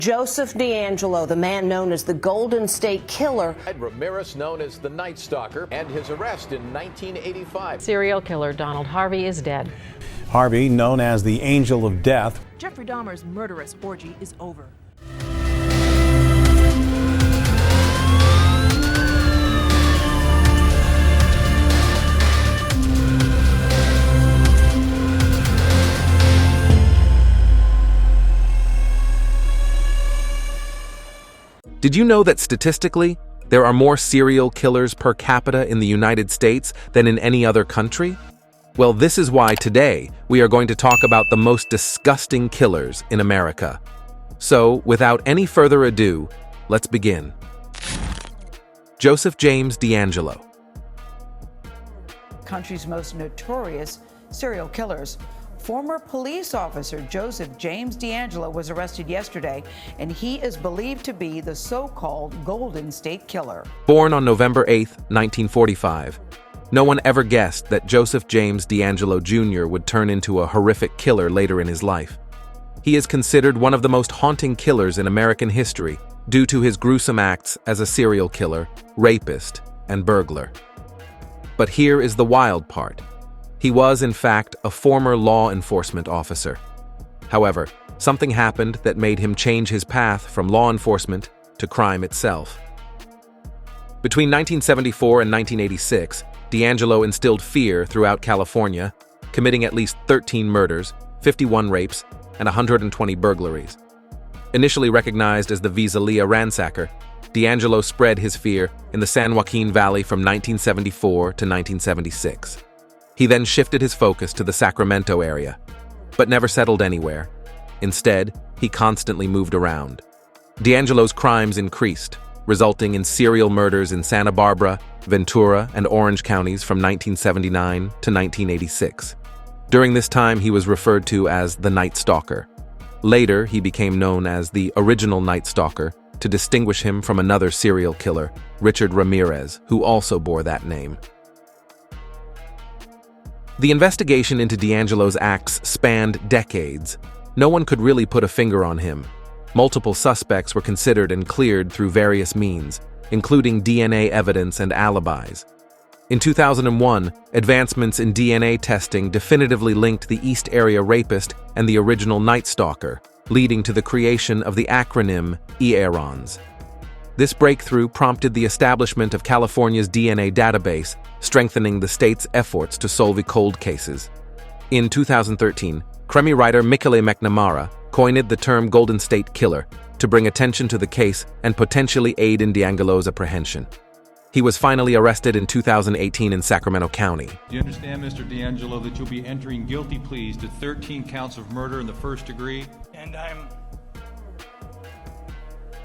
Joseph DeAngelo, the man known as the Golden State Killer. Ramirez, known as the Night Stalker, and his arrest in 1985. Serial killer Donald Harvey is dead. Harvey, known as the Angel of Death. Jeffrey Dahmer's murderous orgy is over. Did you know that statistically, there are more serial killers per capita in the United States than in any other country? Well, this is why today we are going to talk about the most disgusting killers in America. So, without any further ado, let's begin. Joseph James DeAngelo. Country's most notorious serial killers. Former police officer Joseph James DeAngelo was arrested yesterday, and he is believed to be the so-called Golden State Killer. Born on November 8, 1945, no one ever guessed that Joseph James DeAngelo Jr. would turn into a horrific killer later in his life. He is considered one of the most haunting killers in American history due to his gruesome acts as a serial killer, rapist, and burglar. But here is the wild part. He was, in fact, a former law enforcement officer. However, something happened that made him change his path from law enforcement to crime itself. Between 1974 and 1986, DeAngelo instilled fear throughout California, committing at least 13 murders, 51 rapes, and 120 burglaries. Initially recognized as the Visalia ransacker, DeAngelo spread his fear in the San Joaquin Valley from 1974 to 1976. He then shifted his focus to the Sacramento area, but never settled anywhere. Instead, he constantly moved around. DeAngelo's crimes increased, resulting in serial murders in Santa Barbara, Ventura, and Orange counties from 1979 to 1986. During this time, he was referred to as the Night Stalker. Later, he became known as the original Night Stalker to distinguish him from another serial killer, Richard Ramirez, who also bore that name. The investigation into DeAngelo's acts spanned decades. No one could really put a finger on him. Multiple suspects were considered and cleared through various means, including DNA evidence and alibis. In 2001, advancements in DNA testing definitively linked the East Area rapist and the original Night Stalker, leading to the creation of the acronym EARONS. This breakthrough prompted the establishment of California's DNA database, strengthening the state's efforts to solve cold cases. In 2013, crime writer Michele McNamara coined the term Golden State Killer to bring attention to the case and potentially aid in DeAngelo's apprehension. He was finally arrested in 2018 in Sacramento County. Do you understand, Mr. DeAngelo, that you'll be entering guilty pleas to 13 counts of murder in the first degree? And I'm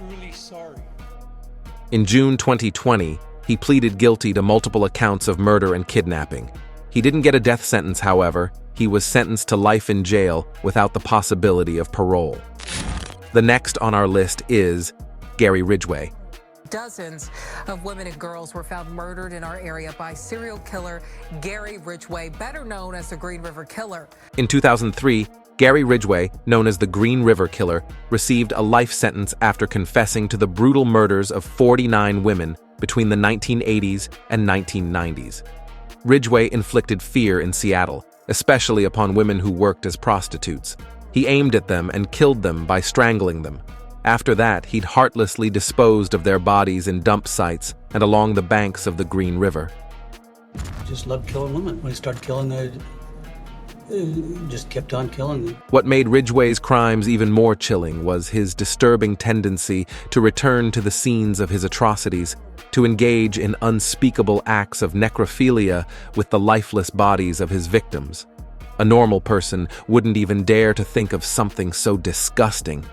really sorry. In June 2020, he pleaded guilty to multiple accounts of murder and kidnapping. He didn't get a death sentence, however. He was sentenced to life in jail without the possibility of parole. The next on our list is Gary Ridgway. Dozens of women and girls were found murdered in our area by serial killer Gary Ridgway, better known as the Green River Killer. In 2003, Gary Ridgway, known as the Green River Killer, received a life sentence after confessing to the brutal murders of 49 women between the 1980s and 1990s. Ridgway inflicted fear in Seattle, especially upon women who worked as prostitutes. He aimed at them and killed them by strangling them. After that, he'd heartlessly disposed of their bodies in dump sites and along the banks of the Green River. I just loved killing women. When he started killing, just kept on killing them. What made Ridgway's crimes even more chilling was his disturbing tendency to return to the scenes of his atrocities, to engage in unspeakable acts of necrophilia with the lifeless bodies of his victims. A normal person wouldn't even dare to think of something so disgusting.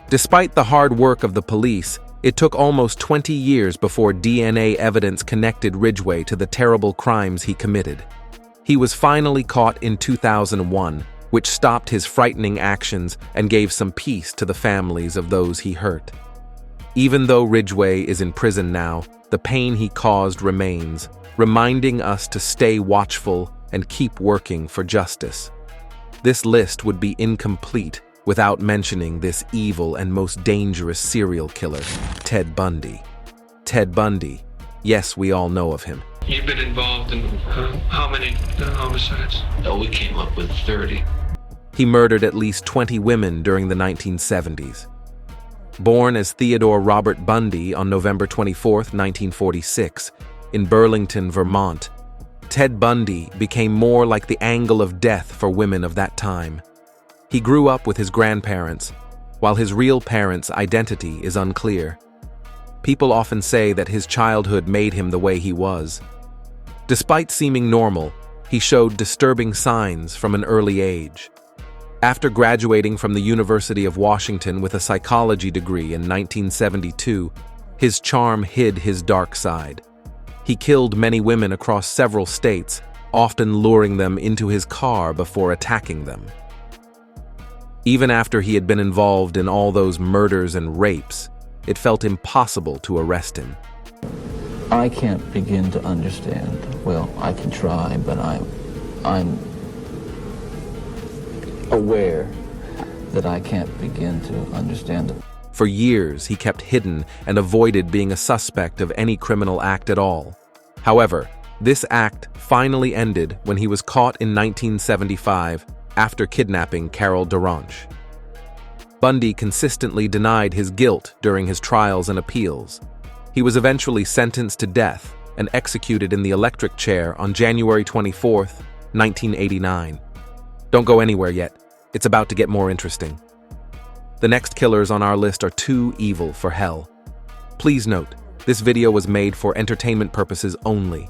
Despite the hard work of the police, it took almost 20 years before DNA evidence connected Ridgway to the terrible crimes he committed. He was finally caught in 2001, which stopped his frightening actions and gave some peace to the families of those he hurt. Even though Ridgway is in prison now, the pain he caused remains, reminding us to stay watchful and keep working for justice. This list would be incomplete without mentioning this evil and most dangerous serial killer, Ted Bundy. Ted Bundy, yes, we all know of him. You've been involved in how many homicides? Oh, we came up with 30. He murdered at least 20 women during the 1970s. Born as Theodore Robert Bundy on November 24, 1946, in Burlington, Vermont, Ted Bundy became more like the angle of death for women of that time. He grew up with his grandparents, while his real parents' identity is unclear. People often say that his childhood made him the way he was. Despite seeming normal, he showed disturbing signs from an early age. After graduating from the University of Washington with a psychology degree in 1972, his charm hid his dark side. He killed many women across several states, often luring them into his car before attacking them. Even after he had been involved in all those murders and rapes, it felt impossible to arrest him. I can't begin to understand. Well, I can try, but I'm aware that I can't begin to understand it. For years, he kept hidden and avoided being a suspect of any criminal act at all. However, this act finally ended when he was caught in 1975 after kidnapping Carol Duranche. Bundy consistently denied his guilt during his trials and appeals. He was eventually sentenced to death and executed in the electric chair on January 24, 1989. Don't go anywhere yet. It's about to get more interesting. The next killers on our list are too evil for hell. Please note, this video was made for entertainment purposes only.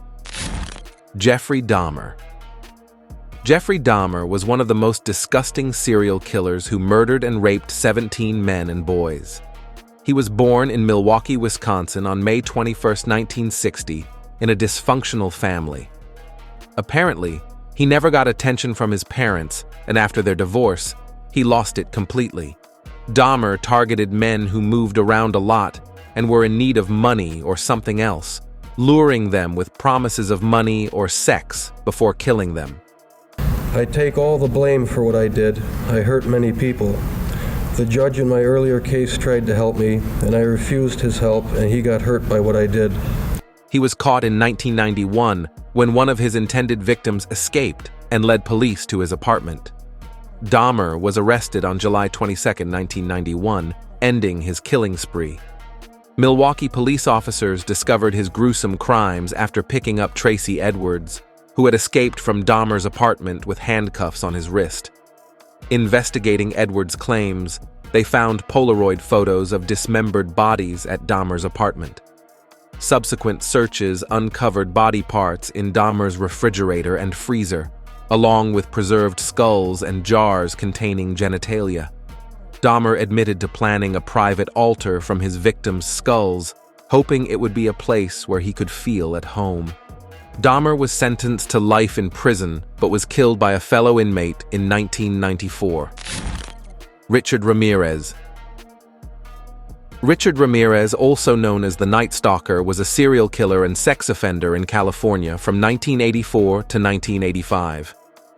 Jeffrey Dahmer. Jeffrey Dahmer was one of the most disgusting serial killers who murdered and raped 17 men and boys. He was born in Milwaukee, Wisconsin on May 21, 1960, in a dysfunctional family. Apparently, he never got attention from his parents, and after their divorce, he lost it completely. Dahmer targeted men who moved around a lot and were in need of money or something else, luring them with promises of money or sex before killing them. I take all the blame for what I did. I hurt many people. The judge in my earlier case tried to help me, and I refused his help, and he got hurt by what I did. He was caught in 1991 when one of his intended victims escaped and led police to his apartment. Dahmer was arrested on July 22, 1991, ending his killing spree. Milwaukee police officers discovered his gruesome crimes after picking up Tracy Edwards, who had escaped from Dahmer's apartment with handcuffs on his wrist. Investigating Edwards' claims, they found Polaroid photos of dismembered bodies at Dahmer's apartment. Subsequent searches uncovered body parts in Dahmer's refrigerator and freezer, along with preserved skulls and jars containing genitalia. Dahmer admitted to planning a private altar from his victims' skulls, hoping it would be a place where he could feel at home. Dahmer was sentenced to life in prison, but was killed by a fellow inmate in 1994. Richard Ramirez. Richard Ramirez, also known as the Night Stalker, was a serial killer and sex offender in California from 1984 to 1985.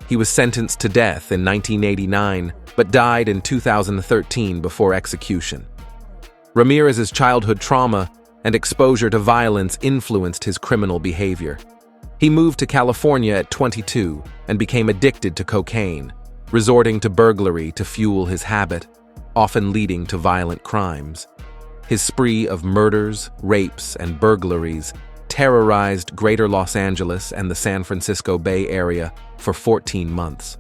He was sentenced to death in 1989, but died in 2013 before execution. Ramirez's childhood trauma and exposure to violence influenced his criminal behavior. He moved to California at 22 and became addicted to cocaine, resorting to burglary to fuel his habit, often leading to violent crimes. His spree of murders, rapes, and burglaries terrorized Greater Los Angeles and the San Francisco Bay Area for 14 months.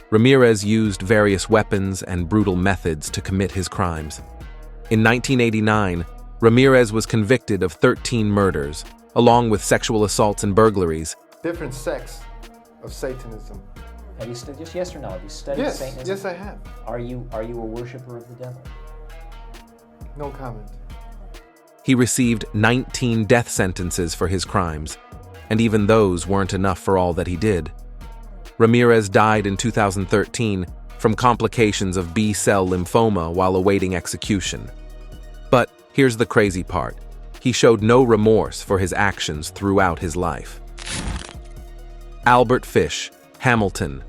Ramirez used various weapons and brutal methods to commit his crimes. In 1989, Ramirez was convicted of 13 murders, along with sexual assaults and burglaries. Different sects of Satanism. Have you studied, just yes or no, have you studied Satanism? Yes, I have. Are you a worshiper of the devil? No comment. He received 19 death sentences for his crimes, and even those weren't enough for all that he did. Ramirez died in 2013 from complications of B-cell lymphoma while awaiting execution. But here's the crazy part. He showed no remorse for his actions throughout his life. Albert Fish, Hamilton.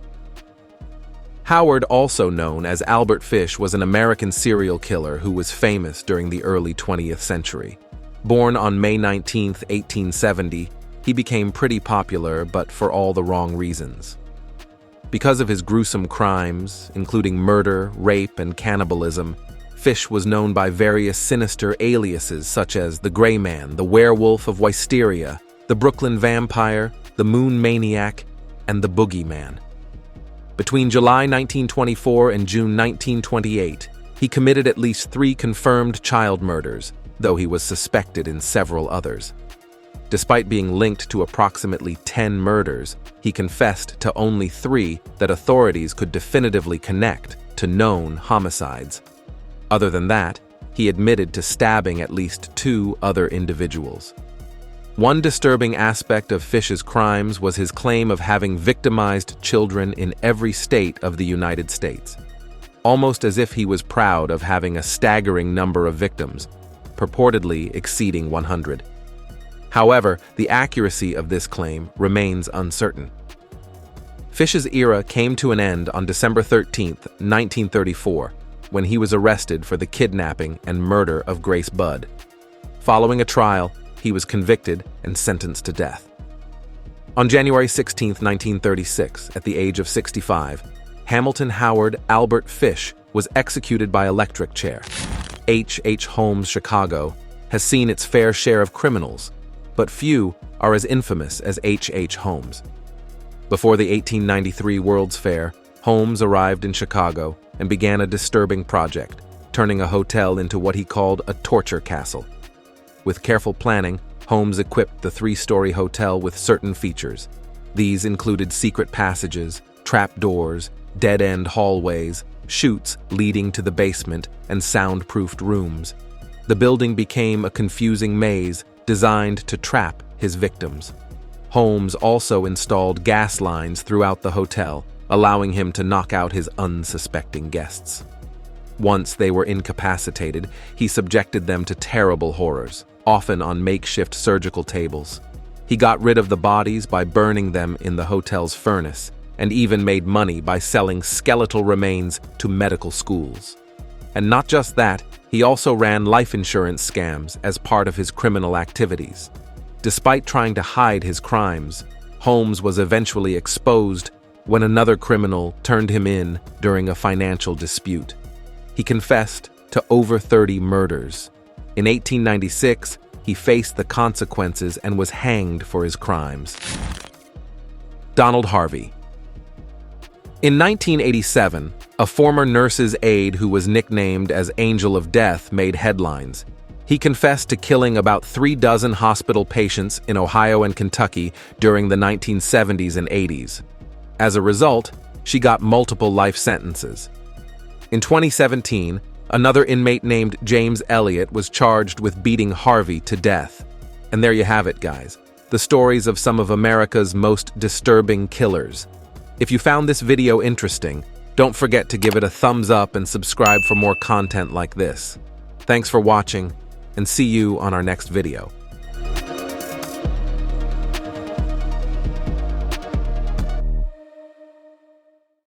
Howard, also known as Albert Fish, was an American serial killer who was famous during the early 20th century. Born on May 19, 1870, he became pretty popular, but for all the wrong reasons. Because of his gruesome crimes, including murder, rape, and cannibalism, Fish was known by various sinister aliases such as the Gray Man, the Werewolf of Wisteria, the Brooklyn Vampire, the Moon Maniac, and the Boogeyman. Between July 1924 and June 1928, he committed at least 3 confirmed child murders, though he was suspected in several others. Despite being linked to approximately 10 murders, he confessed to only 3 that authorities could definitively connect to known homicides. Other than that, he admitted to stabbing at least 2 other individuals. One disturbing aspect of Fish's crimes was his claim of having victimized children in every state of the United States, almost as if he was proud of having a staggering number of victims, purportedly exceeding 100. However, the accuracy of this claim remains uncertain. Fish's era came to an end on December 13, 1934, when he was arrested for the kidnapping and murder of Grace Budd. Following a trial, he was convicted and sentenced to death. On January 16, 1936, at the age of 65, Hamilton Howard Albert Fish was executed by electric chair. H.H. Holmes, Chicago, has seen its fair share of criminals, but few are as infamous as H.H. Holmes. Before the 1893 World's Fair, Holmes arrived in Chicago and began a disturbing project, turning a hotel into what he called a torture castle. With careful planning, Holmes equipped the 3-story hotel with certain features. These included secret passages, trapdoors, dead-end hallways, chutes leading to the basement, and soundproofed rooms. The building became a confusing maze designed to trap his victims. Holmes also installed gas lines throughout the hotel, allowing him to knock out his unsuspecting guests. Once they were incapacitated, he subjected them to terrible horrors, often on makeshift surgical tables. He got rid of the bodies by burning them in the hotel's furnace, and even made money by selling skeletal remains to medical schools. And not just that, he also ran life insurance scams as part of his criminal activities. Despite trying to hide his crimes, Holmes was eventually exposed when another criminal turned him in during a financial dispute. He confessed to over 30 murders. In 1896, he faced the consequences and was hanged for his crimes. Donald Harvey. In 1987, a former nurse's aide who was nicknamed as Angel of Death made headlines. He confessed to killing about 36 hospital patients in Ohio and Kentucky during the 1970s and 80s. As a result, she got multiple life sentences. In 2017, another inmate named James Elliott was charged with beating Harvey to death. And there you have it, guys. The stories of some of America's most disturbing killers. If you found this video interesting, don't forget to give it a thumbs up and subscribe for more content like this. Thanks for watching, and see you on our next video.